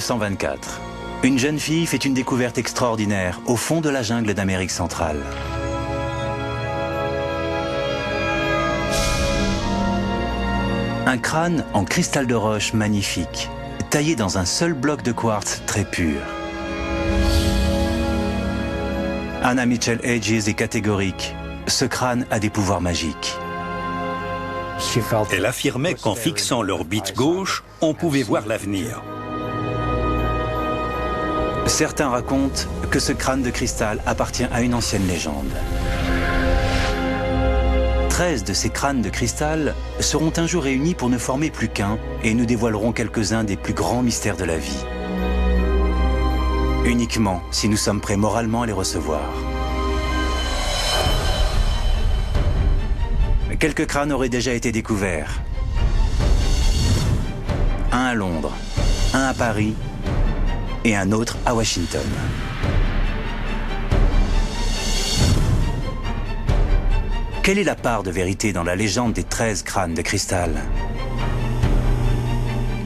1924. Une jeune fille fait une découverte extraordinaire au fond de la jungle d'Amérique centrale. Un crâne en cristal de roche magnifique, taillé dans un seul bloc de quartz très pur. Anna Mitchell Hedges est catégorique. Ce crâne a des pouvoirs magiques. Elle affirmait qu'en fixant l'orbite gauche, on pouvait voir l'avenir. Certains racontent que ce crâne de cristal appartient à une ancienne légende. 13 de ces crânes de cristal seront un jour réunis pour ne former plus qu'un et nous dévoileront quelques-uns des plus grands mystères de la vie. Uniquement si nous sommes prêts moralement à les recevoir. Quelques crânes auraient déjà été découverts. Un à Londres, un à Paris et un autre à Washington. Quelle est la part de vérité dans la légende des 13 crânes de cristal?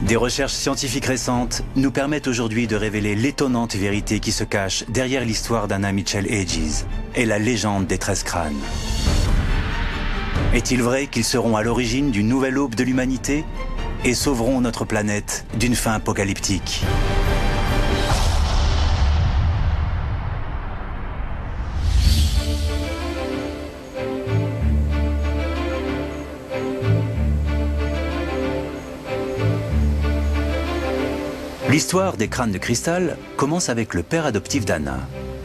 Des recherches scientifiques récentes nous permettent aujourd'hui de révéler l'étonnante vérité qui se cache derrière l'histoire d'Anna Mitchell Hedges et la légende des 13 crânes. Est-il vrai qu'ils seront à l'origine d'une nouvelle aube de l'humanité et sauveront notre planète d'une fin apocalyptique? L'histoire des crânes de cristal commence avec le père adoptif d'Anna,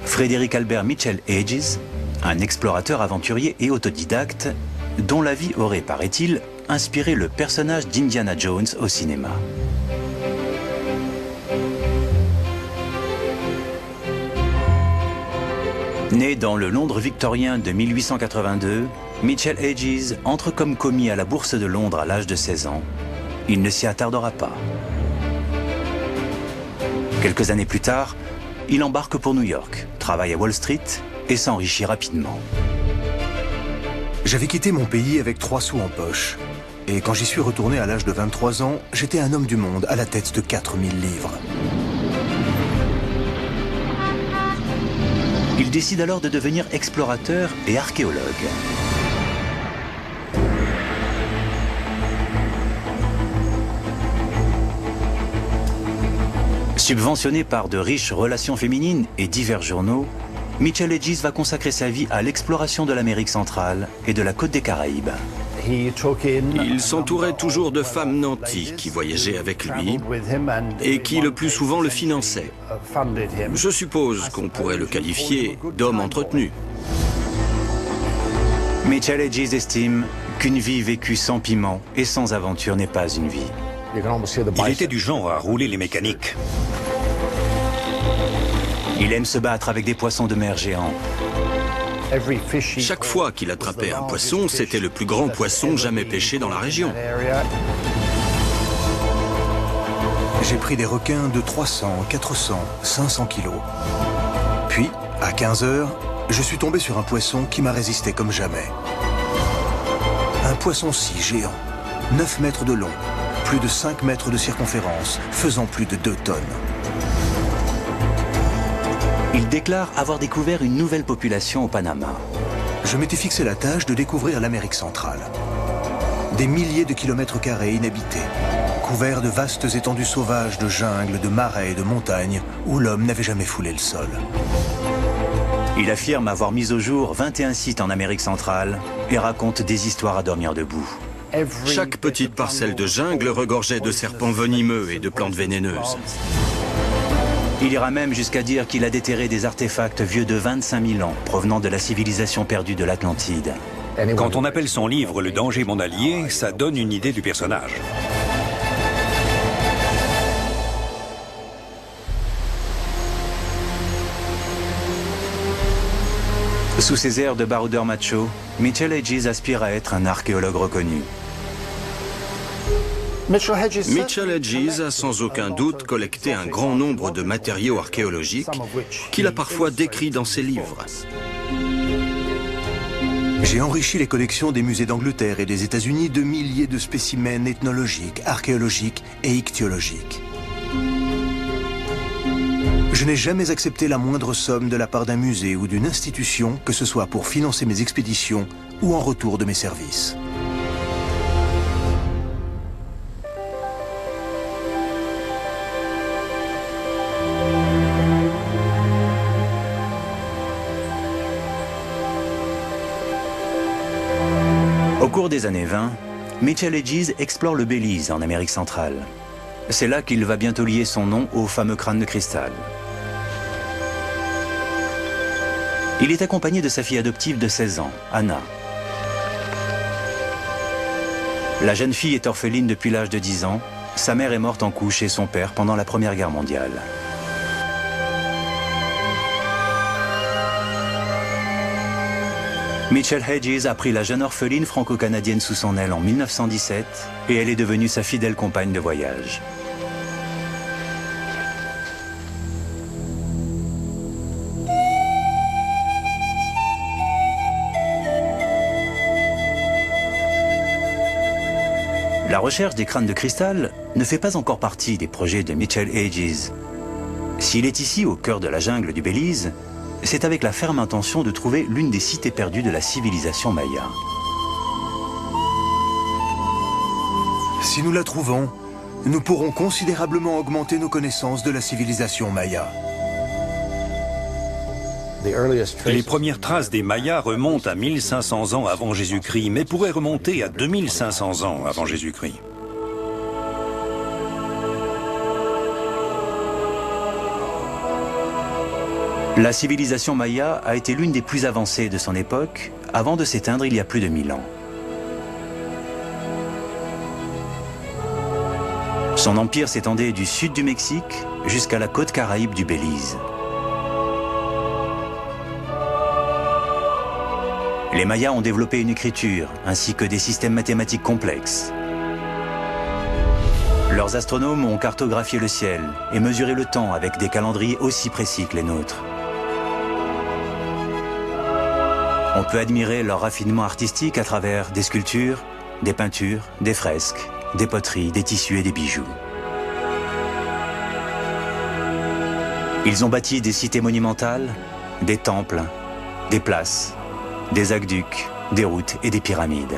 Frédéric Albert Mitchell Hedges, un explorateur aventurier et autodidacte dont la vie aurait, paraît-il, inspiré le personnage d'Indiana Jones au cinéma. Né dans le Londres victorien de 1882, Mitchell Hedges entre comme commis à la Bourse de Londres à l'âge de 16 ans. Il ne s'y attardera pas. Quelques années plus tard, il embarque pour New York, travaille à Wall Street et s'enrichit rapidement. J'avais quitté mon pays avec 3 sous en poche. Et quand j'y suis retourné à l'âge de 23 ans, j'étais un homme du monde à la tête de 4000 livres. Il décide alors de devenir explorateur et archéologue. Subventionné par de riches relations féminines et divers journaux, Mitchell Hedges va consacrer sa vie à l'exploration de l'Amérique centrale et de la côte des Caraïbes. Il s'entourait toujours de femmes nanties qui voyageaient avec lui et qui le plus souvent le finançaient. Je suppose qu'on pourrait le qualifier d'homme entretenu. Mitchell Hedges estime qu'une vie vécue sans piment et sans aventure n'est pas une vie. Il était du genre à rouler les mécaniques. Il aime se battre avec des poissons de mer géants. Chaque fois qu'il attrapait un poisson, c'était le plus grand poisson jamais pêché dans la région. J'ai pris des requins de 300, 400, 500 kilos. Puis, à 15 heures, je suis tombé sur un poisson qui m'a résisté comme jamais. Un poisson-scie géant, 9 mètres de long, plus de 5 mètres de circonférence, faisant plus de 2 tonnes. Il déclare avoir découvert une nouvelle population au Panama. Je m'étais fixé la tâche de découvrir l'Amérique centrale. Des milliers de kilomètres carrés inhabités, couverts de vastes étendues sauvages de jungles, de marais et de montagnes où l'homme n'avait jamais foulé le sol. Il affirme avoir mis au jour 21 sites en Amérique centrale et raconte des histoires à dormir debout. Chaque petite parcelle de jungle regorgeait de serpents venimeux et de plantes vénéneuses. Il ira même jusqu'à dire qu'il a déterré des artefacts vieux de 25 000 ans, provenant de la civilisation perdue de l'Atlantide. Quand on appelle son livre « Le danger mon allié », ça donne une idée du personnage. Sous ses airs de baroudeur macho, Mitchell Hedges aspire à être un archéologue reconnu. Mitchell Hedges a sans aucun doute collecté un grand nombre de matériaux archéologiques qu'il a parfois décrits dans ses livres. J'ai enrichi les collections des musées d'Angleterre et des États-Unis de milliers de spécimens ethnologiques, archéologiques et ichtyologiques. Je n'ai jamais accepté la moindre somme de la part d'un musée ou d'une institution, que ce soit pour financer mes expéditions ou en retour de mes services. Au cours des années 20, Mitchell Hedges explore le Belize en Amérique centrale. C'est là qu'il va bientôt lier son nom au fameux crâne de cristal. Il est accompagné de sa fille adoptive de 16 ans, Anna. La jeune fille est orpheline depuis l'âge de 10 ans. Sa mère est morte en couche chez son père pendant la Première Guerre mondiale. Mitchell Hedges a pris la jeune orpheline franco-canadienne sous son aile en 1917 et elle est devenue sa fidèle compagne de voyage. La recherche des crânes de cristal ne fait pas encore partie des projets de Mitchell Hedges. S'il est ici au cœur de la jungle du Belize, c'est avec la ferme intention de trouver l'une des cités perdues de la civilisation maya. Si nous la trouvons, nous pourrons considérablement augmenter nos connaissances de la civilisation maya. Les premières traces des Mayas remontent à 1500 ans avant Jésus-Christ, mais pourraient remonter à 2500 ans avant Jésus-Christ. La civilisation maya a été l'une des plus avancées de son époque, avant de s'éteindre il y a plus de 1000 ans. Son empire s'étendait du sud du Mexique jusqu'à la côte caraïbe du Belize. Les Mayas ont développé une écriture, ainsi que des systèmes mathématiques complexes. Leurs astronomes ont cartographié le ciel et mesuré le temps avec des calendriers aussi précis que les nôtres. On peut admirer leur raffinement artistique à travers des sculptures, des peintures, des fresques, des poteries, des tissus et des bijoux. Ils ont bâti des cités monumentales, des temples, des places, des aqueducs, des routes et des pyramides.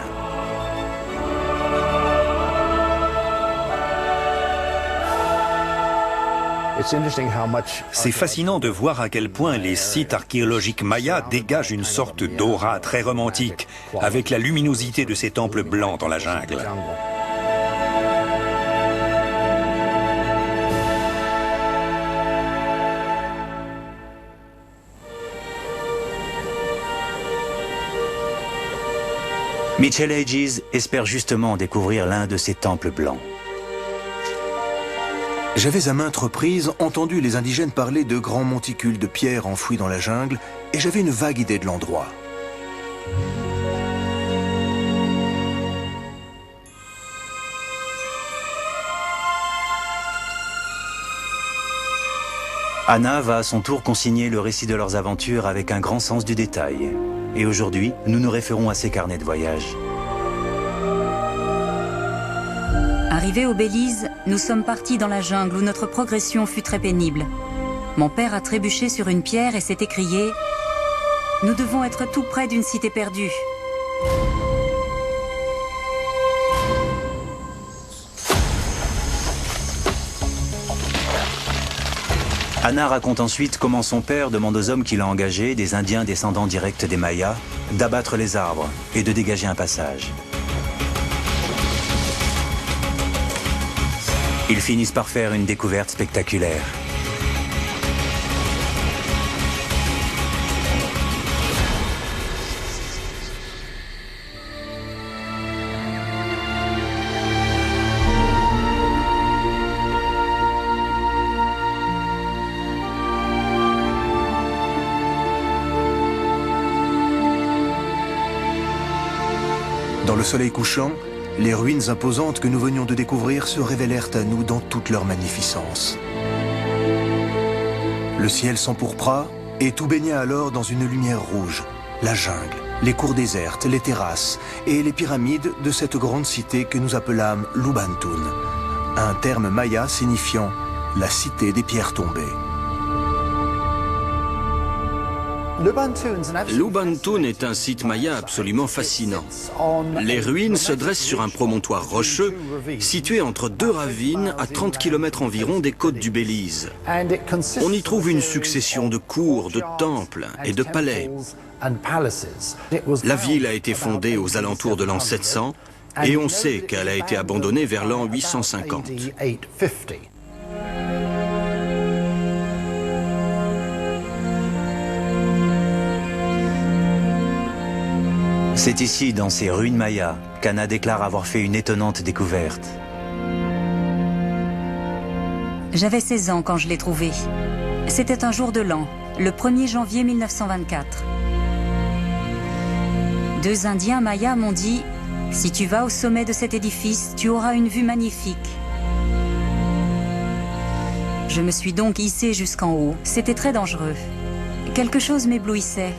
C'est fascinant de voir à quel point les sites archéologiques mayas dégagent une sorte d'aura très romantique, avec la luminosité de ces temples blancs dans la jungle. Mitchell Hedges espère justement découvrir l'un de ces temples blancs. J'avais à maintes reprises entendu les indigènes parler de grands monticules de pierre enfouis dans la jungle et j'avais une vague idée de l'endroit. Anna va à son tour consigner le récit de leurs aventures avec un grand sens du détail. Et aujourd'hui, nous nous référons à ses carnets de voyage. Arrivés au Belize, nous sommes partis dans la jungle où notre progression fut très pénible. Mon père a trébuché sur une pierre et s'est écrié « Nous devons être tout près d'une cité perdue ». Anna raconte ensuite comment son père demande aux hommes qu'il a engagés, des Indiens descendants directs des Mayas, d'abattre les arbres et de dégager un passage. Ils finissent par faire une découverte spectaculaire. Dans le soleil couchant, les ruines imposantes que nous venions de découvrir se révélèrent à nous dans toute leur magnificence. Le ciel s'empourpra et tout baigna alors dans une lumière rouge. La jungle, les cours désertes, les terrasses et les pyramides de cette grande cité que nous appelâmes Lubantun, un terme maya signifiant la cité des pierres tombées. Lubantun est un site maya absolument fascinant. Les ruines se dressent sur un promontoire rocheux situé entre deux ravines à 30 km environ des côtes du Belize. On y trouve une succession de cours, de temples et de palais. La ville a été fondée aux alentours de l'an 700 et on sait qu'elle a été abandonnée vers l'an 850. C'est ici, dans ces ruines mayas, qu'Anna déclare avoir fait une étonnante découverte. J'avais 16 ans quand je l'ai trouvé. C'était un jour de l'an, le 1er janvier 1924. Deux Indiens mayas m'ont dit « Si tu vas au sommet de cet édifice, tu auras une vue magnifique. » Je me suis donc hissée jusqu'en haut. C'était très dangereux. Quelque chose m'éblouissait.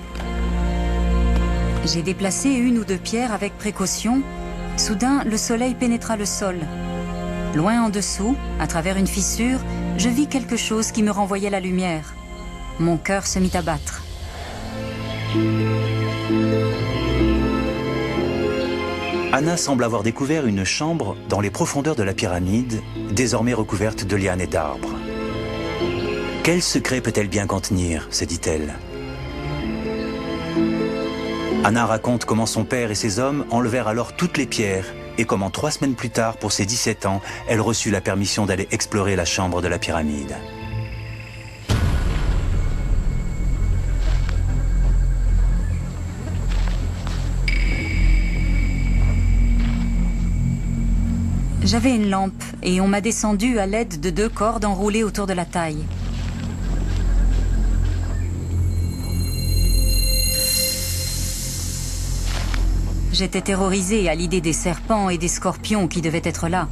J'ai déplacé une ou deux pierres avec précaution. Soudain, le soleil pénétra le sol. Loin en dessous, à travers une fissure, je vis quelque chose qui me renvoyait la lumière. Mon cœur se mit à battre. Anna semble avoir découvert une chambre dans les profondeurs de la pyramide, désormais recouverte de lianes et d'arbres. Quel secret peut-elle bien contenir, se dit-elle. Anna raconte comment son père et ses hommes enlevèrent alors toutes les pierres et comment 3 semaines plus tard, pour ses 17 ans, elle reçut la permission d'aller explorer la chambre de la pyramide. J'avais une lampe et on m'a descendu à l'aide de 2 cordes enroulées autour de la taille. J'étais terrorisée à l'idée des serpents et des scorpions qui devaient être là.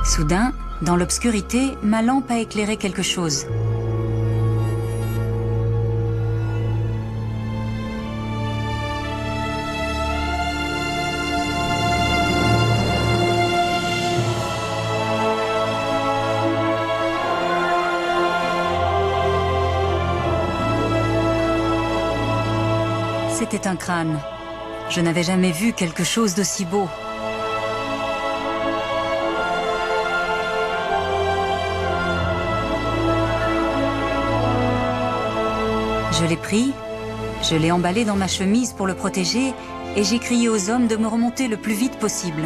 Soudain, dans l'obscurité, ma lampe a éclairé quelque chose. C'était un crâne. Je n'avais jamais vu quelque chose d'aussi beau. Je l'ai pris, je l'ai emballé dans ma chemise pour le protéger et j'ai crié aux hommes de me remonter le plus vite possible.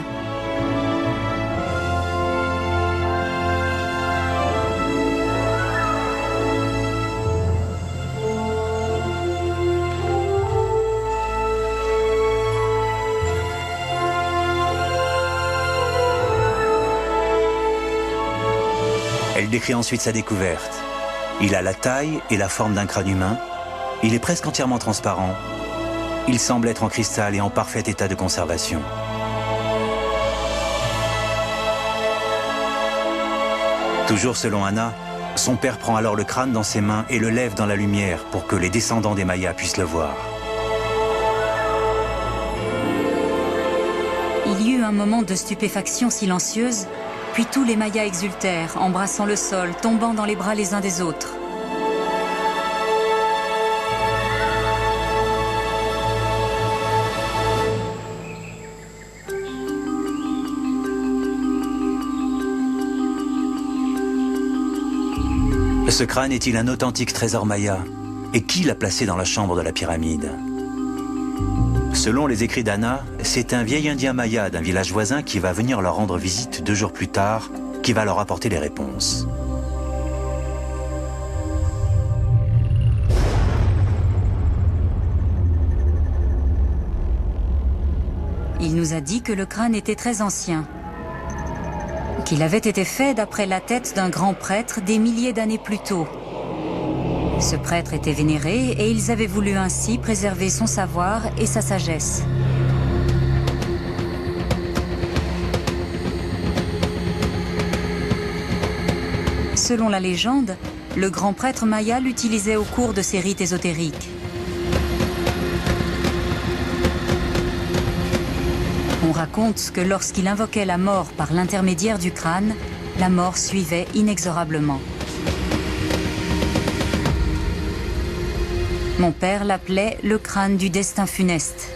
Elle décrit ensuite sa découverte. Il a la taille et la forme d'un crâne humain. Il est presque entièrement transparent. Il semble être en cristal et en parfait état de conservation. Toujours selon Anna, son père prend alors le crâne dans ses mains et le lève dans la lumière pour que les descendants des Mayas puissent le voir. Il y eut un moment de stupéfaction silencieuse, puis tous les Mayas exultèrent, embrassant le sol, tombant dans les bras les uns des autres. Ce crâne est-il un authentique trésor maya? Et qui l'a placé dans la chambre de la pyramide? Selon les écrits d'Anna, c'est un vieil indien maya d'un village voisin qui va venir leur rendre visite 2 jours plus tard, qui va leur apporter les réponses. Il nous a dit que le crâne était très ancien, qu'il avait été fait d'après la tête d'un grand prêtre des milliers d'années plus tôt. Ce prêtre était vénéré et ils avaient voulu ainsi préserver son savoir et sa sagesse. Selon la légende, le grand prêtre maya l'utilisait au cours de ses rites ésotériques. On raconte que lorsqu'il invoquait la mort par l'intermédiaire du crâne, la mort suivait inexorablement. Mon père l'appelait le crâne du destin funeste.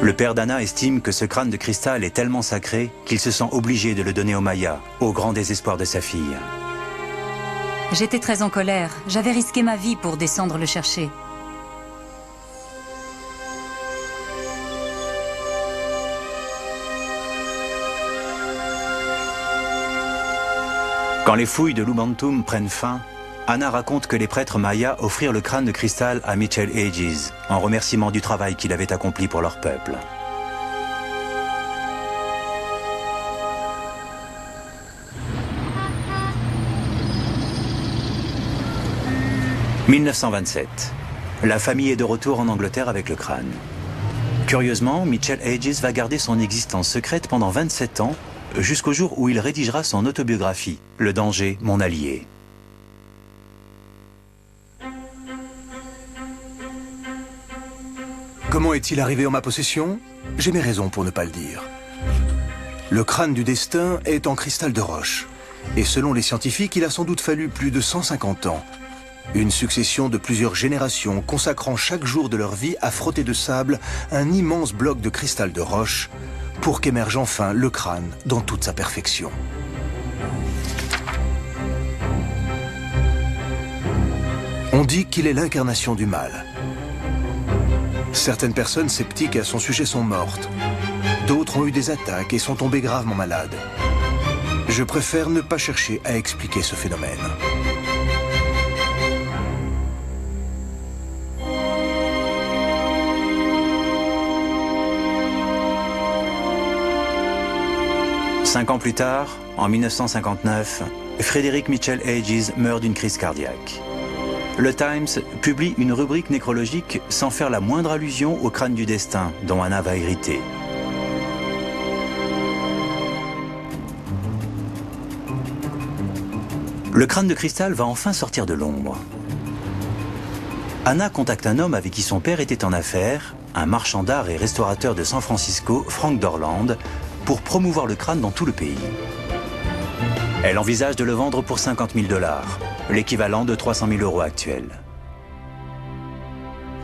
Le père d'Anna estime que ce crâne de cristal est tellement sacré qu'il se sent obligé de le donner aux Mayas, au grand désespoir de sa fille. J'étais très en colère. J'avais risqué ma vie pour descendre le chercher. Quand les fouilles de Lubantum prennent fin, Anna raconte que les prêtres mayas offrirent le crâne de cristal à Mitchell Hedges, en remerciement du travail qu'il avait accompli pour leur peuple. « 1927. La famille est de retour en Angleterre avec le crâne. Curieusement, Mitchell Hedges va garder son existence secrète pendant 27 ans, jusqu'au jour où il rédigera son autobiographie, Le danger, mon allié. Comment est-il arrivé en ma possession? J'ai mes raisons pour ne pas le dire. Le crâne du destin est en cristal de roche. Et selon les scientifiques, il a sans doute fallu plus de 150 ans. Une succession de plusieurs générations consacrant chaque jour de leur vie à frotter de sable un immense bloc de cristal de roche pour qu'émerge enfin le crâne dans toute sa perfection. On dit qu'il est l'incarnation du mal. Certaines personnes sceptiques à son sujet sont mortes. D'autres ont eu des attaques et sont tombées gravement malades. Je préfère ne pas chercher à expliquer ce phénomène. Cinq ans plus tard, en 1959, Frederick Mitchell Hedges meurt d'une crise cardiaque. Le Times publie une rubrique nécrologique sans faire la moindre allusion au crâne du destin dont Anna va hériter. Le crâne de cristal va enfin sortir de l'ombre. Anna contacte un homme avec qui son père était en affaires, un marchand d'art et restaurateur de San Francisco, Frank Dorland, pour promouvoir le crâne dans tout le pays. Elle envisage de le vendre pour 50 000 $, l'équivalent de 300 000 € actuels.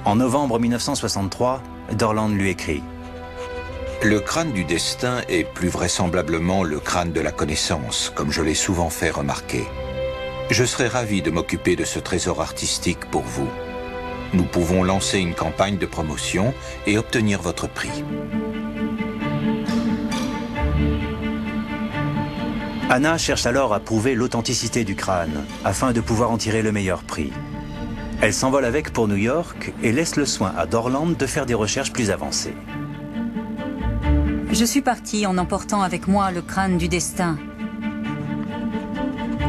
En novembre 1963, Dorland lui écrit « Le crâne du destin est plus vraisemblablement le crâne de la connaissance, comme je l'ai souvent fait remarquer. Je serais ravi de m'occuper de ce trésor artistique pour vous. Nous pouvons lancer une campagne de promotion et obtenir votre prix. » Anna cherche alors à prouver l'authenticité du crâne, afin de pouvoir en tirer le meilleur prix. Elle s'envole avec pour New York et laisse le soin à Dorland de faire des recherches plus avancées. Je suis partie en emportant avec moi le crâne du destin.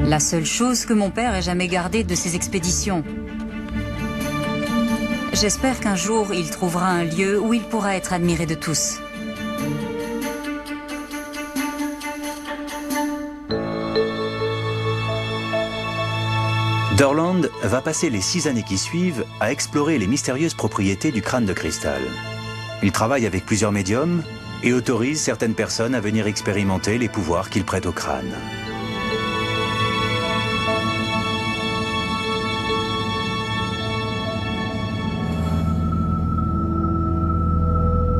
La seule chose que mon père ait jamais gardée de ses expéditions. J'espère qu'un jour il trouvera un lieu où il pourra être admiré de tous. Dorland va passer les 6 années qui suivent à explorer les mystérieuses propriétés du crâne de cristal. Il travaille avec plusieurs médiums et autorise certaines personnes à venir expérimenter les pouvoirs qu'il prête au crâne.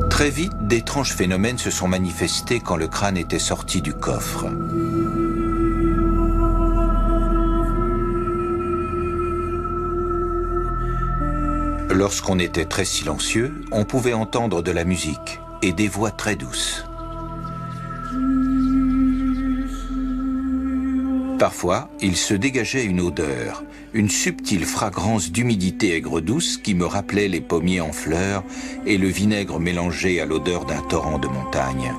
Très vite, d'étranges phénomènes se sont manifestés quand le crâne était sorti du coffre. Lorsqu'on était très silencieux, on pouvait entendre de la musique et des voix très douces. Parfois, il se dégageait une odeur une subtile fragrance d'humidité aigre-douce qui me rappelait les pommiers en fleurs et le vinaigre mélangé à l'odeur d'un torrent de montagne.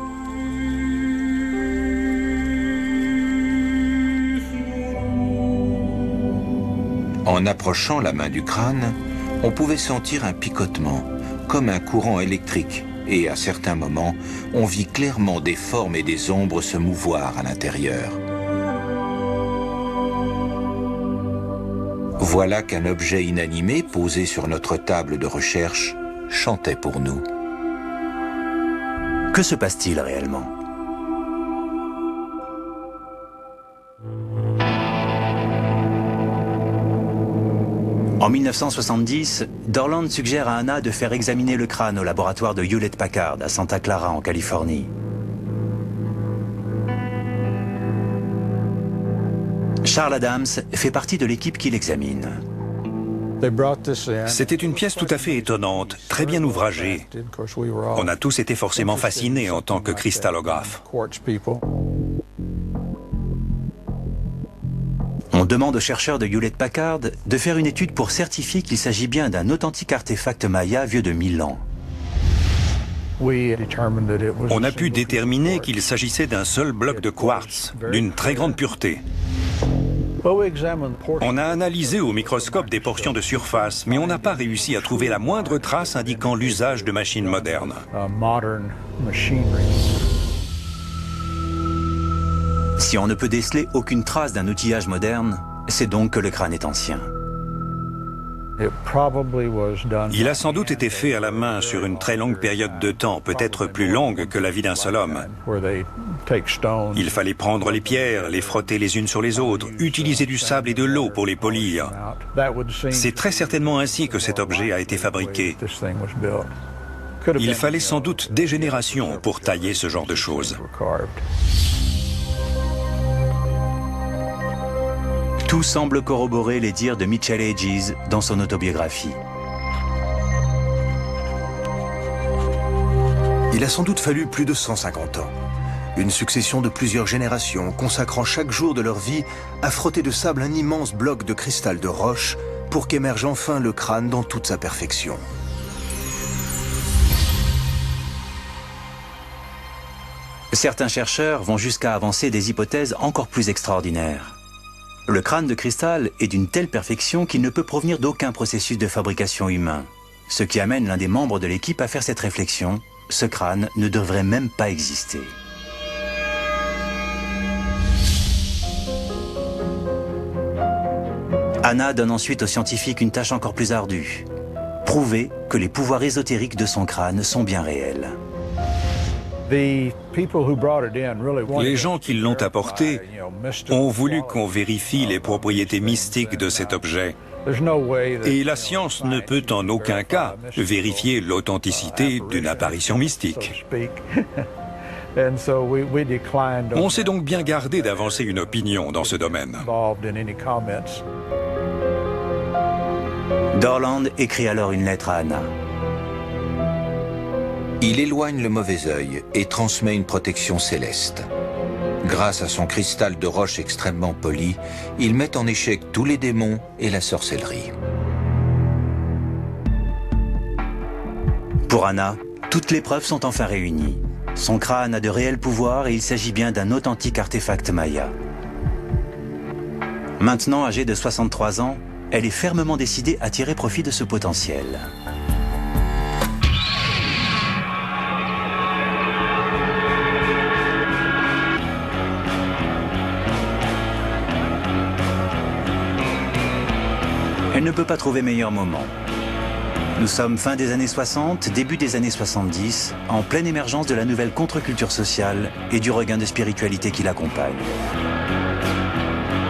En approchant la main du crâne, on pouvait sentir un picotement, comme un courant électrique, et à certains moments, on vit clairement des formes et des ombres se mouvoir à l'intérieur. Voilà qu'un objet inanimé posé sur notre table de recherche chantait pour nous. Que se passe-t-il réellement ? En 1970, Dorland suggère à Anna de faire examiner le crâne au laboratoire de Hewlett-Packard à Santa Clara en Californie. Charles Adams fait partie de l'équipe qui l'examine. C'était une pièce tout à fait étonnante, très bien ouvragée. On a tous été forcément fascinés en tant que cristallographes. On demande aux chercheurs de Hewlett-Packard de faire une étude pour certifier qu'il s'agit bien d'un authentique artefact maya vieux de 1000 ans. On a pu déterminer qu'il s'agissait d'un seul bloc de quartz, d'une très grande pureté. On a analysé au microscope des portions de surface, mais on n'a pas réussi à trouver la moindre trace indiquant l'usage de machines modernes. Si on ne peut déceler aucune trace d'un outillage moderne, c'est donc que le crâne est ancien. Il a sans doute été fait à la main sur une très longue période de temps, peut-être plus longue que la vie d'un seul homme. Il fallait prendre les pierres, les frotter les unes sur les autres, utiliser du sable et de l'eau pour les polir. C'est très certainement ainsi que cet objet a été fabriqué. Il fallait sans doute des générations pour tailler ce genre de choses. Tout semble corroborer les dires de Mitchell Hedges dans son autobiographie. Il a sans doute fallu plus de 150 ans. Une succession de plusieurs générations consacrant chaque jour de leur vie à frotter de sable un immense bloc de cristal de roche pour qu'émerge enfin le crâne dans toute sa perfection. Certains chercheurs vont jusqu'à avancer des hypothèses encore plus extraordinaires. Le crâne de cristal est d'une telle perfection qu'il ne peut provenir d'aucun processus de fabrication humain. Ce qui amène l'un des membres de l'équipe à faire cette réflexion, ce crâne ne devrait même pas exister. Anna donne ensuite aux scientifiques une tâche encore plus ardue. Prouver que les pouvoirs ésotériques de son crâne sont bien réels. Les gens qui l'ont apporté ont voulu qu'on vérifie les propriétés mystiques de cet objet. Et la science ne peut en aucun cas vérifier l'authenticité d'une apparition mystique. On s'est donc bien gardé d'avancer une opinion dans ce domaine. Dorland écrit alors une lettre à Anna. Il éloigne le mauvais œil et transmet une protection céleste. Grâce à son cristal de roche extrêmement poli, il met en échec tous les démons et la sorcellerie. Pour Anna, toutes les preuves sont enfin réunies. Son crâne a de réels pouvoirs et il s'agit bien d'un authentique artefact maya. Maintenant âgée de 63 ans, elle est fermement décidée à tirer profit de ce potentiel. Elle ne peut pas trouver meilleur moment. Nous sommes fin des années 60, début des années 70, en pleine émergence de la nouvelle contre-culture sociale et du regain de spiritualité qui l'accompagne.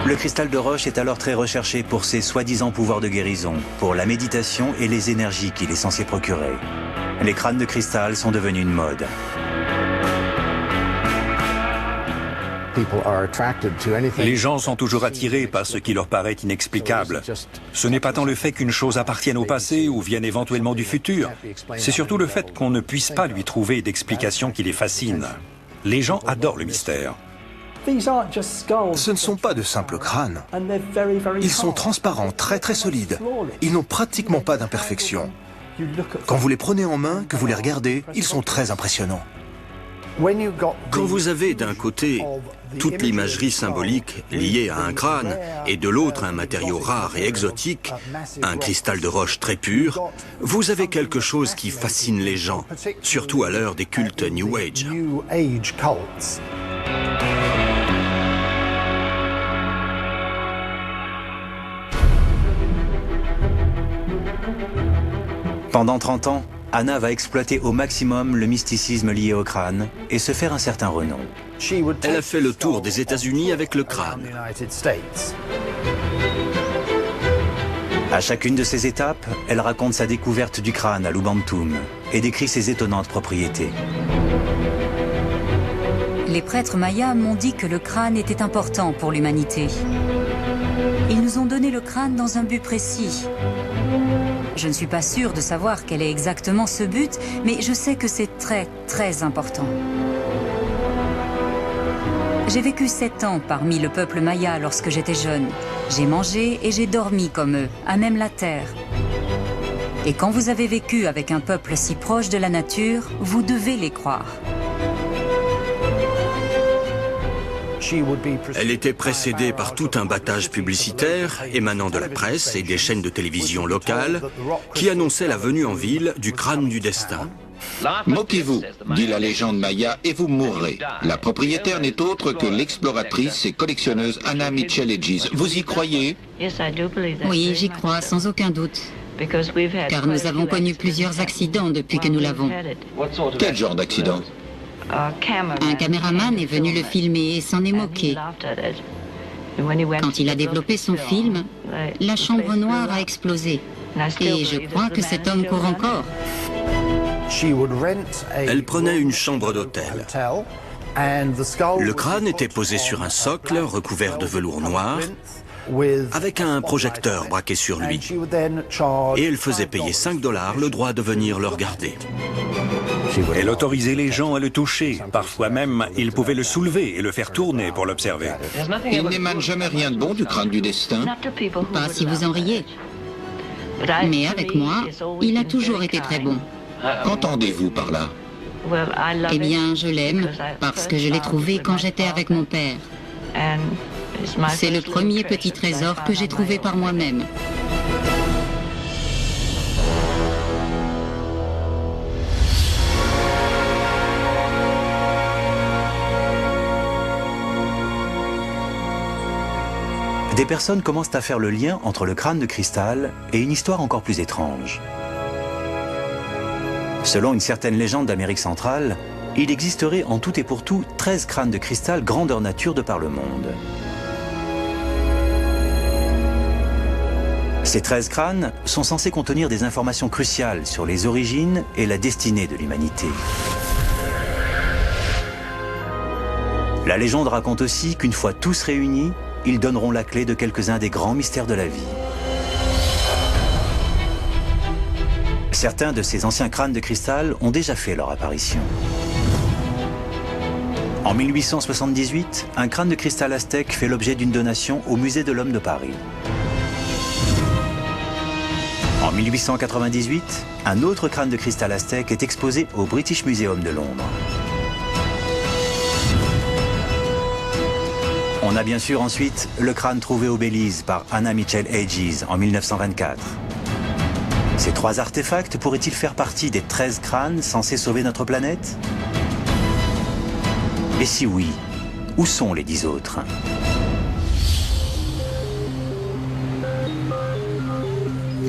Le cristal de roche est alors très recherché pour ses soi-disant pouvoirs de guérison, pour la méditation et les énergies qu'il est censé procurer. Les crânes de cristal sont devenus une mode. Les gens sont toujours attirés par ce qui leur paraît inexplicable. Ce n'est pas tant le fait qu'une chose appartienne au passé ou vienne éventuellement du futur. C'est surtout le fait qu'on ne puisse pas lui trouver d'explication qui les fascine. Les gens adorent le mystère. Ce ne sont pas de simples crânes. Ils sont transparents, très solides. Ils n'ont pratiquement pas d'imperfections. Quand vous les prenez en main, que vous les regardez, ils sont très impressionnants. Quand vous avez d'un côté toute l'imagerie symbolique liée à un crâne et de l'autre un matériau rare et exotique, un cristal de roche très pur, vous avez quelque chose qui fascine les gens, surtout à l'heure des cultes New Age. Pendant 30 ans, Anna va exploiter au maximum le mysticisme lié au crâne et se faire un certain renom. Elle a fait le tour des États-Unis avec le crâne. À chacune de ces étapes, elle raconte sa découverte du crâne à Lubantum et décrit ses étonnantes propriétés. Les prêtres mayas m'ont dit que le crâne était important pour l'humanité. Ils nous ont donné le crâne dans un but précis. Je ne suis pas sûre de savoir quel est exactement ce but, mais je sais que c'est très important. J'ai vécu 7 ans parmi le peuple maya lorsque j'étais jeune. J'ai mangé et j'ai dormi comme eux, à même la terre. Et quand vous avez vécu avec un peuple si proche de la nature, vous devez les croire. Elle était précédée par tout un battage publicitaire émanant de la presse et des chaînes de télévision locales qui annonçaient la venue en ville du crâne du destin. Moquez-vous, dit la légende maya, et vous mourrez. La propriétaire n'est autre que l'exploratrice et collectionneuse Anna Mitchell Hedges. Vous y croyez? Oui, j'y crois, sans aucun doute. Car nous avons connu plusieurs accidents depuis que nous l'avons. Quel genre d'accident? Un caméraman est venu le filmer et s'en est moqué. Quand il a développé son film, la chambre noire a explosé. Et je crois que cet homme court encore. Elle prenait une chambre d'hôtel. Le crâne était posé sur un socle recouvert de velours noir, avec un projecteur braqué sur lui. Et elle faisait payer $5 le droit de venir le regarder. Elle autorisait les gens à le toucher. Parfois même, ils pouvaient le soulever et le faire tourner pour l'observer. Il n'émane jamais rien de bon du crâne du destin? Pas si vous en riez. Mais avec moi, il a toujours été très bon. Qu'entendez-vous par là? Eh bien, je l'aime parce que je l'ai trouvé quand j'étais avec mon père. C'est le premier petit trésor que j'ai trouvé par moi-même. Des personnes commencent à faire le lien entre le crâne de cristal et une histoire encore plus étrange. Selon une certaine légende d'Amérique centrale, il existerait en tout et pour tout 13 crânes de cristal grandeur nature de par le monde. Ces 13 crânes sont censés contenir des informations cruciales sur les origines et la destinée de l'humanité. La légende raconte aussi qu'une fois tous réunis, ils donneront la clé de quelques-uns des grands mystères de la vie. Certains de ces anciens crânes de cristal ont déjà fait leur apparition. En 1878, un crâne de cristal aztèque fait l'objet d'une donation au Musée de l'Homme de Paris. En 1898, un autre crâne de cristal aztèque est exposé au British Museum de Londres. On a bien sûr ensuite le crâne trouvé au Belize par Anna Mitchell Hedges en 1924. Ces 3 artefacts pourraient-ils faire partie des 13 crânes censés sauver notre planète? Et si oui, où sont les 10 autres?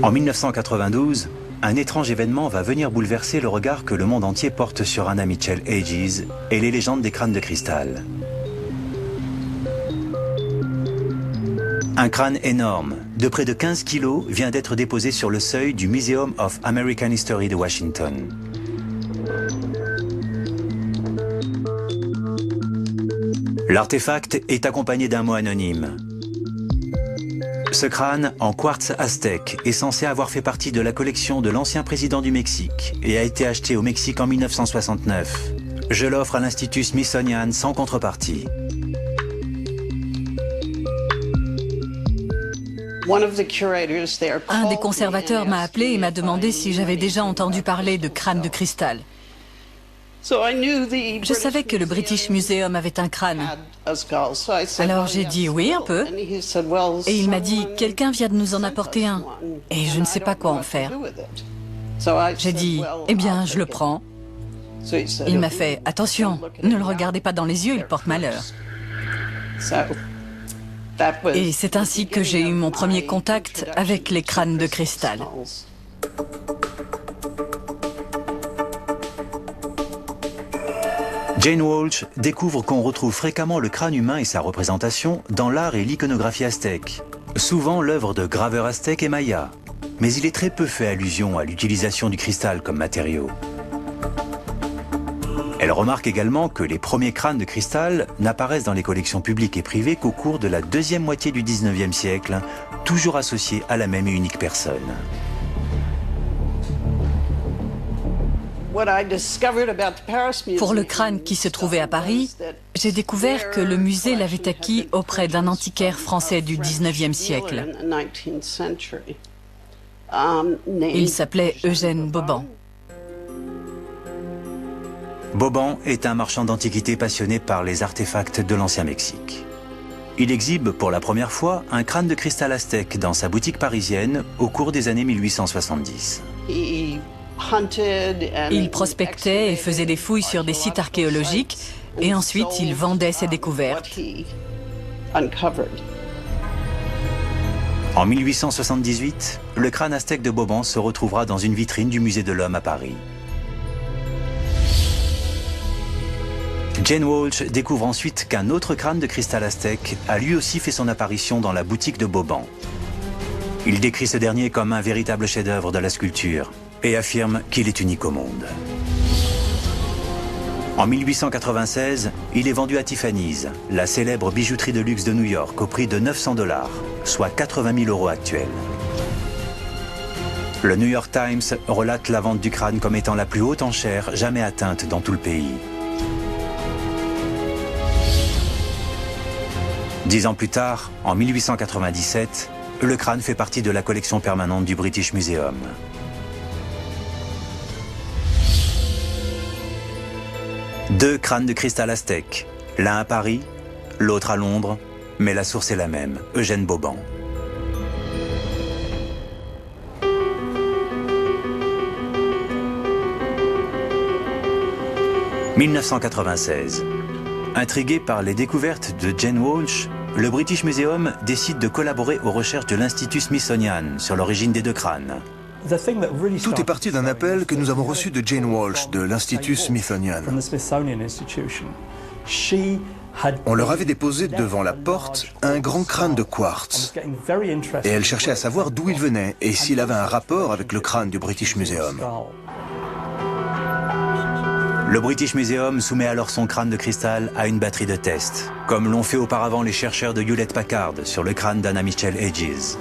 En 1992, un étrange événement va venir bouleverser le regard que le monde entier porte sur Anna Mitchell Hedges et les légendes des crânes de cristal. Un crâne énorme, de près de 15 kilos, vient d'être déposé sur le seuil du Museum of American History de Washington. L'artefact est accompagné d'un mot anonyme. Ce crâne, en quartz aztèque, est censé avoir fait partie de la collection de l'ancien président du Mexique et a été acheté au Mexique en 1969. Je l'offre à l'Institut Smithsonian sans contrepartie. Un des conservateurs m'a appelé et m'a demandé si j'avais déjà entendu parler de crâne de cristal. Je savais que le British Museum avait un crâne. Alors j'ai dit oui, un peu. Et il m'a dit, quelqu'un vient de nous en apporter un. Et je ne sais pas quoi en faire. J'ai dit, eh bien, je le prends. Il m'a fait, attention, ne le regardez pas dans les yeux, il porte malheur. Et c'est ainsi que j'ai eu mon premier contact avec les crânes de cristal. Jane Walsh découvre qu'on retrouve fréquemment le crâne humain et sa représentation dans l'art et l'iconographie aztèque, souvent l'œuvre de graveurs aztèques et mayas. Mais il est très peu fait allusion à l'utilisation du cristal comme matériau. Elle remarque également que les premiers crânes de cristal n'apparaissent dans les collections publiques et privées qu'au cours de la deuxième moitié du XIXe siècle, toujours associés à la même et unique personne. Pour le crâne qui se trouvait à Paris, j'ai découvert que le musée l'avait acquis auprès d'un antiquaire français du XIXe siècle. Il s'appelait Eugène Boban. Boban est un marchand d'antiquités passionné par les artefacts de l'Ancien Mexique. Il exhibe pour la première fois un crâne de cristal aztèque dans sa boutique parisienne au cours des années 1870. Il prospectait et faisait des fouilles sur des sites archéologiques et ensuite il vendait ses découvertes. En 1878, le crâne aztèque de Boban se retrouvera dans une vitrine du Musée de l'Homme à Paris. Jane Walsh découvre ensuite qu'un autre crâne de cristal aztèque a lui aussi fait son apparition dans la boutique de Boban. Il décrit ce dernier comme un véritable chef-d'œuvre de la sculpture et affirme qu'il est unique au monde. En 1896, il est vendu à Tiffany's, la célèbre bijouterie de luxe de New York, au prix de 900 $, soit 80 000 € actuels. Le New York Times relate la vente du crâne comme étant la plus haute enchère jamais atteinte dans tout le pays. 10 ans plus tard, en 1897, le crâne fait partie de la collection permanente du British Museum. Deux crânes de cristal aztèque, l'un à Paris, l'autre à Londres, mais la source est la même, Eugène Boban. « 1996. Intrigué par les découvertes de Jane Walsh, le British Museum décide de collaborer aux recherches de l'Institut Smithsonian sur l'origine des deux crânes. Tout est parti d'un appel que nous avons reçu de Jane Walsh de l'Institut Smithsonian. On leur avait déposé devant la porte un grand crâne de quartz. Et elle cherchait à savoir d'où il venait et s'il avait un rapport avec le crâne du British Museum. Le British Museum soumet alors son crâne de cristal à une batterie de tests, comme l'ont fait auparavant les chercheurs de Hewlett-Packard sur le crâne d'Anna Mitchell Hedges.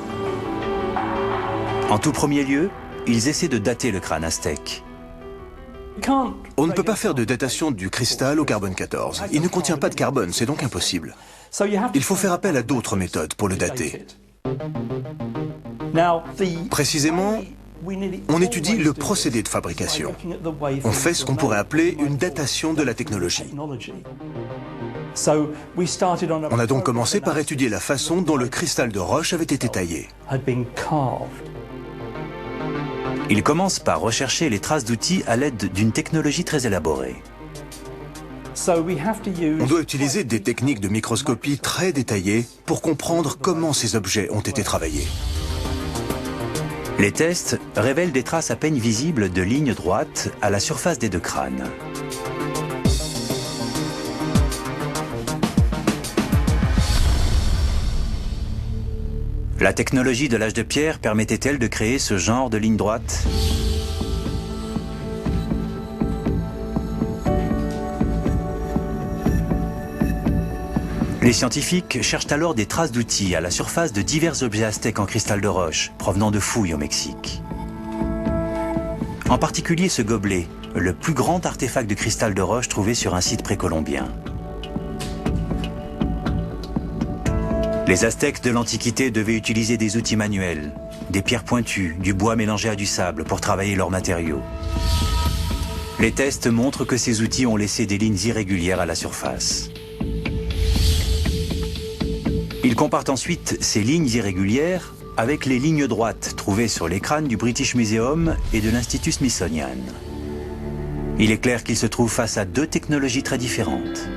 En tout premier lieu, ils essaient de dater le crâne aztèque. On ne peut pas faire de datation du cristal au carbone 14. Il ne contient pas de carbone, c'est donc impossible. Il faut faire appel à d'autres méthodes pour le dater. Précisément, on étudie le procédé de fabrication. On fait ce qu'on pourrait appeler une datation de la technologie. On a donc commencé par étudier la façon dont le cristal de roche avait été taillé. Il commence par rechercher les traces d'outils à l'aide d'une technologie très élaborée. On doit utiliser des techniques de microscopie très détaillées pour comprendre comment ces objets ont été travaillés. Les tests révèlent des traces à peine visibles de lignes droites à la surface des deux crânes. La technologie de l'âge de pierre permettait-elle de créer ce genre de lignes droites ? Les scientifiques cherchent alors des traces d'outils à la surface de divers objets aztèques en cristal de roche, provenant de fouilles au Mexique. En particulier ce gobelet, le plus grand artefact de cristal de roche trouvé sur un site précolombien. Les Aztèques de l'Antiquité devaient utiliser des outils manuels, des pierres pointues, du bois mélangé à du sable pour travailler leurs matériaux. Les tests montrent que ces outils ont laissé des lignes irrégulières à la surface. Ils comparent ensuite ces lignes irrégulières avec les lignes droites trouvées sur les crânes du British Museum et de l'Institut Smithsonian. Il est clair qu'ils se trouvent face à deux technologies très différentes.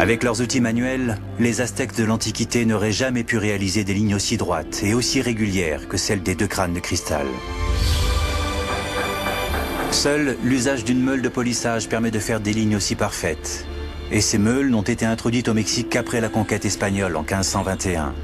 Avec leurs outils manuels, les Aztèques de l'Antiquité n'auraient jamais pu réaliser des lignes aussi droites et aussi régulières que celles des deux crânes de cristal. Seul l'usage d'une meule de polissage permet de faire des lignes aussi parfaites. Et ces meules n'ont été introduites au Mexique qu'après la conquête espagnole en 1521.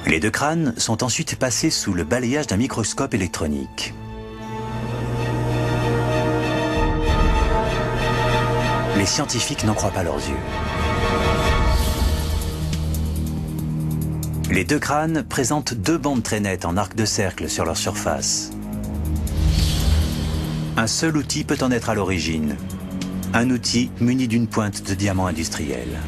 Les deux crânes sont ensuite passés sous le balayage d'un microscope électronique. Les scientifiques n'en croient pas leurs yeux. Les deux crânes présentent deux bandes très nettes en arc de cercle sur leur surface. Un seul outil peut en être à l'origine. Un outil muni d'une pointe de diamant industriel.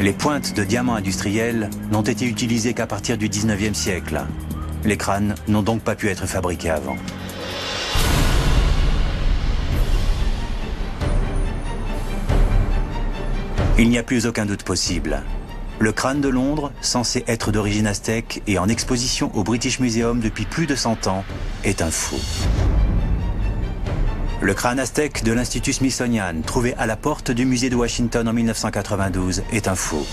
Les pointes de diamant industriel n'ont été utilisées qu'à partir du 19e siècle. Les crânes n'ont donc pas pu être fabriqués avant. Il n'y a plus aucun doute possible. Le crâne de Londres, censé être d'origine aztèque et en exposition au British Museum depuis plus de 100 ans, est un faux. Le crâne aztèque de l'Institut Smithsonian, trouvé à la porte du musée de Washington en 1992, est un faux.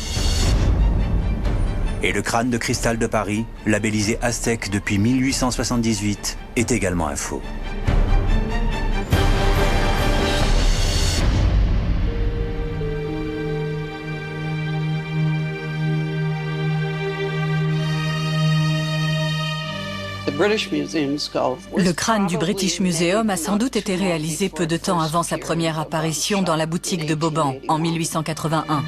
Et le crâne de cristal de Paris, labellisé aztèque depuis 1878, est également un faux. Le crâne du British Museum a sans doute été réalisé peu de temps avant sa première apparition dans la boutique de Vauban en 1881.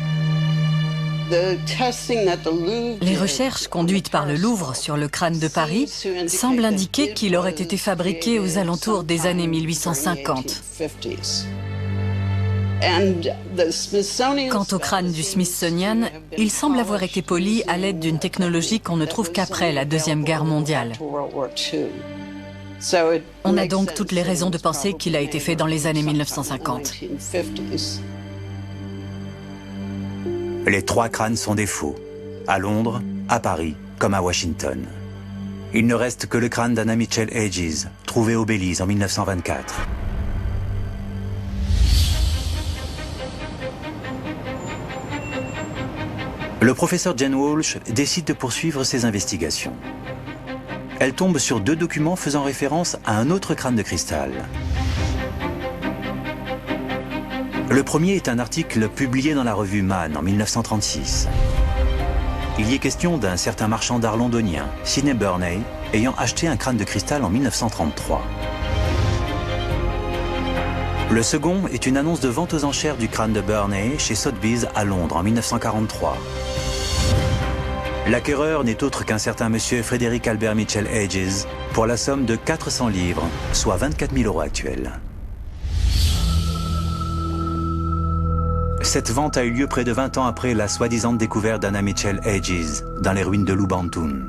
Les recherches conduites par le Louvre sur le crâne de Paris semblent indiquer qu'il aurait été fabriqué aux alentours des années 1850. Quant au crâne du Smithsonian, il semble avoir été poli à l'aide d'une technologie qu'on ne trouve qu'après la Deuxième Guerre mondiale. On a donc toutes les raisons de penser qu'il a été fait dans les années 1950. Les trois crânes sont des faux, à Londres, à Paris, comme à Washington. Il ne reste que le crâne d'Anna Mitchell Hedges, trouvé au Belize en 1924. Le professeur Jane Walsh décide de poursuivre ses investigations. Elle tombe sur deux documents faisant référence à un autre crâne de cristal. Le premier est un article publié dans la revue Man en 1936. Il y est question d'un certain marchand d'art londonien, Sidney Burney, ayant acheté un crâne de cristal en 1933. Le second est une annonce de vente aux enchères du crâne de Burney chez Sotheby's à Londres en 1943. L'acquéreur n'est autre qu'un certain monsieur Frédéric Albert Mitchell Hedges pour la somme de 400 livres, soit 24 000 € actuels. Cette vente a eu lieu près de 20 ans après la soi-disant découverte d'Anna Mitchell Hedges dans les ruines de Lubantun.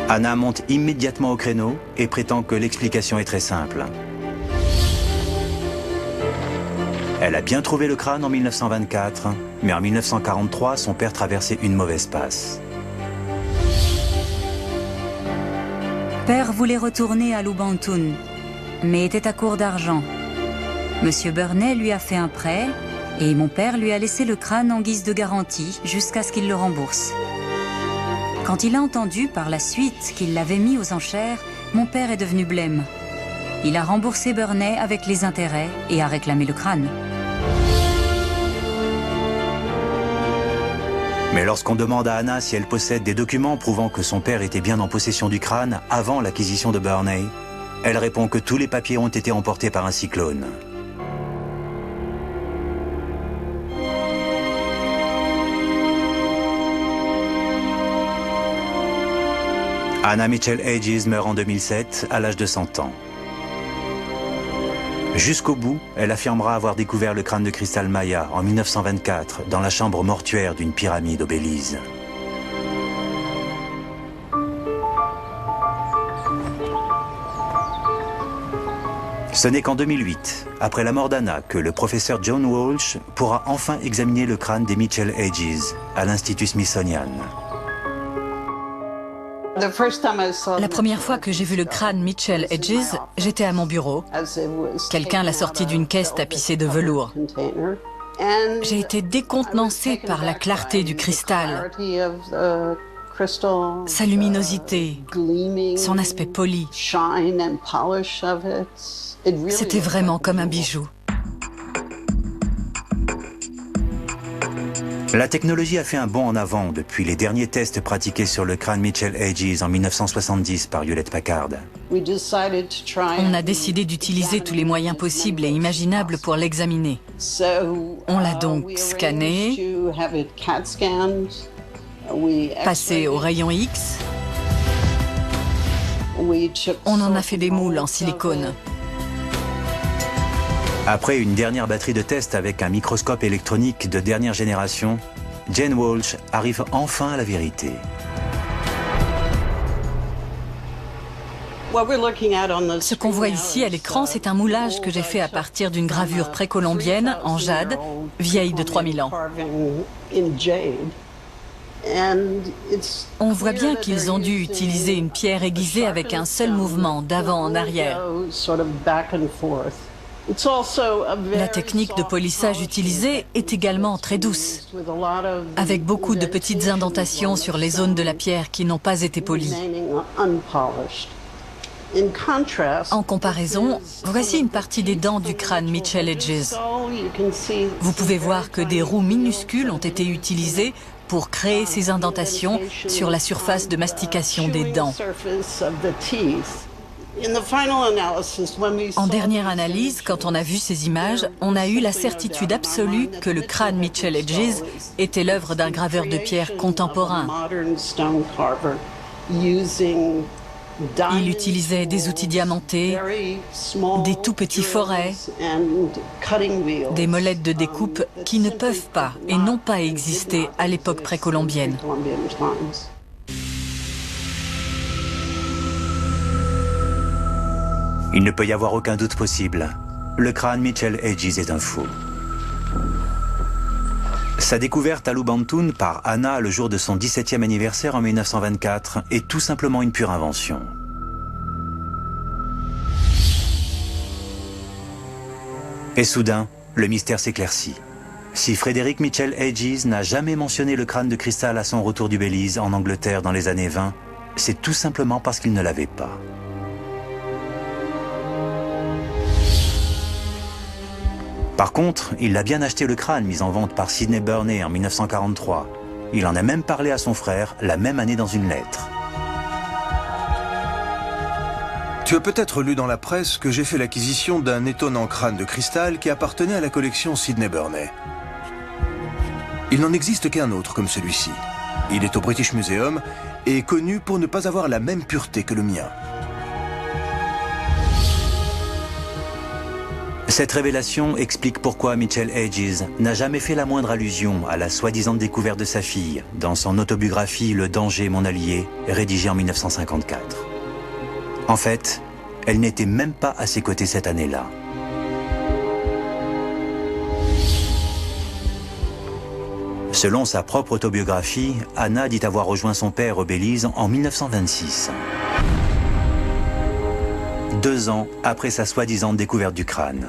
Anna monte immédiatement au créneau et prétend que l'explication est très simple. Elle a bien trouvé le crâne en 1924, mais en 1943, son père traversait une mauvaise passe. Père voulait retourner à Lubantun, mais était à court d'argent. Monsieur Burney lui a fait un prêt et mon père lui a laissé le crâne en guise de garantie jusqu'à ce qu'il le rembourse. Quand il a entendu par la suite qu'il l'avait mis aux enchères, mon père est devenu blême. Il a remboursé Burney avec les intérêts et a réclamé le crâne. Mais lorsqu'on demande à Anna si elle possède des documents prouvant que son père était bien en possession du crâne avant l'acquisition de Burney, elle répond que tous les papiers ont été emportés par un cyclone. Anna Mitchell Hedges meurt en 2007 à l'âge de 100 ans. Jusqu'au bout, elle affirmera avoir découvert le crâne de cristal Maya en 1924 dans la chambre mortuaire d'une pyramide au Belize. Ce n'est qu'en 2008, après la mort d'Anna, que le professeur John Walsh pourra enfin examiner le crâne des Mitchell Hedges à l'Institut Smithsonian. La première fois que j'ai vu le crâne Mitchell Hedges, j'étais à mon bureau. Quelqu'un l'a sorti d'une caisse tapissée de velours. J'ai été décontenancée par la clarté du cristal, sa luminosité, son aspect poli. C'était vraiment comme un bijou. La technologie a fait un bond en avant depuis les derniers tests pratiqués sur le crâne Mitchell Hedges en 1970 par Hewlett-Packard. On a décidé d'utiliser tous les moyens possibles et imaginables pour l'examiner. On l'a donc scanné, passé au rayon X. On en a fait des moules en silicone. Après une dernière batterie de tests avec un microscope électronique de dernière génération, Jane Walsh arrive enfin à la vérité. Ce qu'on voit ici à l'écran, c'est un moulage que j'ai fait à partir d'une gravure précolombienne en jade, vieille de 3000 ans. On voit bien qu'ils ont dû utiliser une pierre aiguisée avec un seul mouvement d'avant en arrière. La technique de polissage utilisée est également très douce, avec beaucoup de petites indentations sur les zones de la pierre qui n'ont pas été polies. En comparaison, voici une partie des dents du crâne Mitchell Hedges. Vous pouvez voir que des roues minuscules ont été utilisées pour créer ces indentations sur la surface de mastication des dents. En dernière analyse, quand on a vu ces images, on a eu la certitude absolue que le crâne Mitchell Hedges était l'œuvre d'un graveur de pierre contemporain. Il utilisait des outils diamantés, des tout petits forets, des molettes de découpe qui ne peuvent pas et n'ont pas existé à l'époque précolombienne. Il ne peut y avoir aucun doute possible. Le crâne Mitchell Hedges est un faux. Sa découverte à Lubantoon par Anna le jour de son 17e anniversaire en 1924 est tout simplement une pure invention. Et soudain, le mystère s'éclaircit. Si Frederick Mitchell Hedges n'a jamais mentionné le crâne de cristal à son retour du Belize en Angleterre dans les années 20, c'est tout simplement parce qu'il ne l'avait pas. Par contre, il a bien acheté le crâne mis en vente par Sidney Burney en 1943. Il en a même parlé à son frère la même année dans une lettre. Tu as peut-être lu dans la presse que j'ai fait l'acquisition d'un étonnant crâne de cristal qui appartenait à la collection Sidney Burney. Il n'en existe qu'un autre comme celui-ci. Il est au British Museum et est connu pour ne pas avoir la même pureté que le mien. Cette révélation explique pourquoi Mitchell Hedges n'a jamais fait la moindre allusion à la soi-disant découverte de sa fille dans son autobiographie « Le danger, mon allié », rédigée en 1954. En fait, elle n'était même pas à ses côtés cette année-là. Selon sa propre autobiographie, Anna dit avoir rejoint son père au Belize en 1926. 2 ans après sa soi-disant découverte du crâne.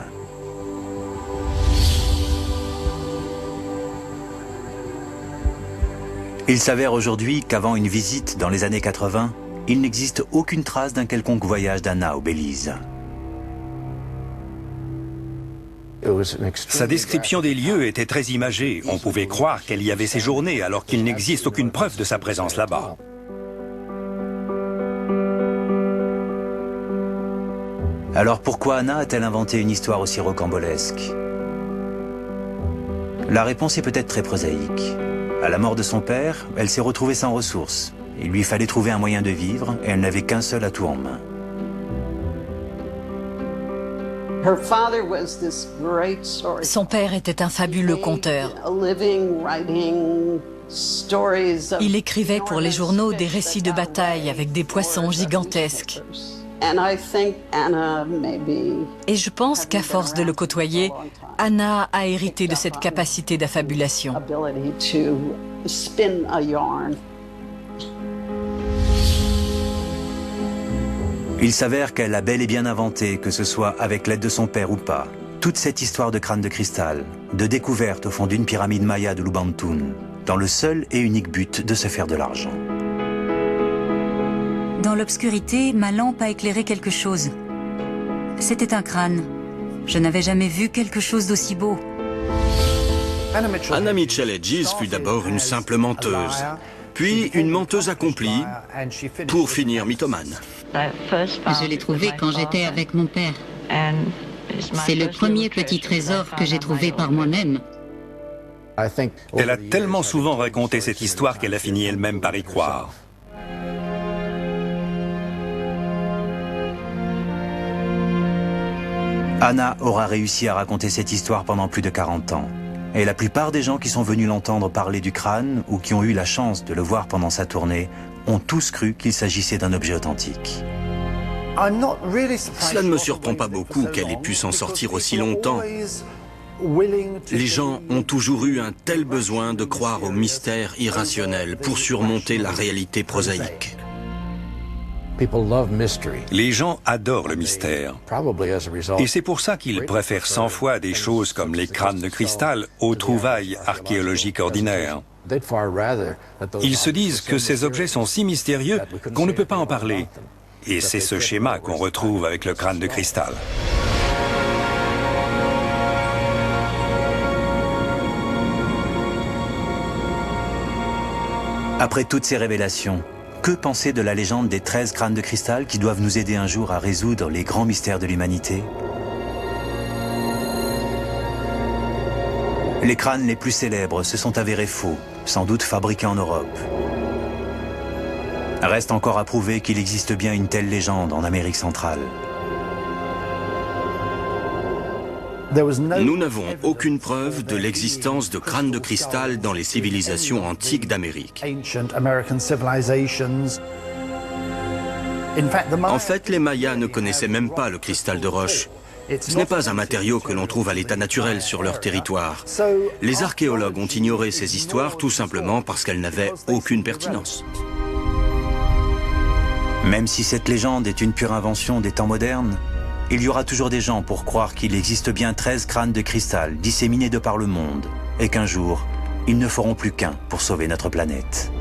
Il s'avère aujourd'hui qu'avant une visite dans les années 80, il n'existe aucune trace d'un quelconque voyage d'Anna au Belize. Sa description des lieux était très imagée. On pouvait croire qu'elle y avait séjourné alors qu'il n'existe aucune preuve de sa présence là-bas. Alors pourquoi Anna a-t-elle inventé une histoire aussi rocambolesque? La réponse est peut-être très prosaïque. À la mort de son père, elle s'est retrouvée sans ressources. Il lui fallait trouver un moyen de vivre et elle n'avait qu'un seul atout en main. Son père était un fabuleux conteur. Il écrivait pour les journaux des récits de bataille avec des poissons gigantesques. Et je pense qu'à force de le côtoyer, Anna a hérité de cette capacité d'affabulation. Il s'avère qu'elle a bel et bien inventé, que ce soit avec l'aide de son père ou pas, toute cette histoire de crâne de cristal, de découverte au fond d'une pyramide maya de Lubantun, dans le seul et unique but de se faire de l'argent. Dans l'obscurité, ma lampe a éclairé quelque chose. C'était un crâne. Je n'avais jamais vu quelque chose d'aussi beau. Anna Mitchell Hedges fut d'abord une simple menteuse, puis une menteuse accomplie, pour finir mythomane. Je l'ai trouvé quand j'étais avec mon père. C'est le premier petit trésor que j'ai trouvé par moi-même. Elle a tellement souvent raconté cette histoire qu'elle a fini elle-même par y croire. Anna aura réussi à raconter cette histoire pendant plus de 40 ans. Et la plupart des gens qui sont venus l'entendre parler du crâne ou qui ont eu la chance de le voir pendant sa tournée ont tous cru qu'il s'agissait d'un objet authentique. Cela ne me surprend pas beaucoup qu'elle ait pu s'en sortir aussi longtemps. Les gens ont toujours eu un tel besoin de croire au mystère irrationnel pour surmonter la réalité prosaïque. Les gens adorent le mystère. Et c'est pour ça qu'ils préfèrent 100 fois des choses comme les crânes de cristal aux trouvailles archéologiques ordinaires. Ils se disent que ces objets sont si mystérieux qu'on ne peut pas en parler. Et c'est ce schéma qu'on retrouve avec le crâne de cristal. Après toutes ces révélations, que penser de la légende des 13 crânes de cristal qui doivent nous aider un jour à résoudre les grands mystères de l'humanité? Les crânes les plus célèbres se sont avérés faux, sans doute fabriqués en Europe. Reste encore à prouver qu'il existe bien une telle légende en Amérique centrale. Nous n'avons aucune preuve de l'existence de crânes de cristal dans les civilisations antiques d'Amérique. En fait, les Mayas ne connaissaient même pas le cristal de roche. Ce n'est pas un matériau que l'on trouve à l'état naturel sur leur territoire. Les archéologues ont ignoré ces histoires tout simplement parce qu'elles n'avaient aucune pertinence. Même si cette légende est une pure invention des temps modernes, il y aura toujours des gens pour croire qu'il existe bien 13 crânes de cristal disséminés de par le monde et qu'un jour, ils ne feront plus qu'un pour sauver notre planète.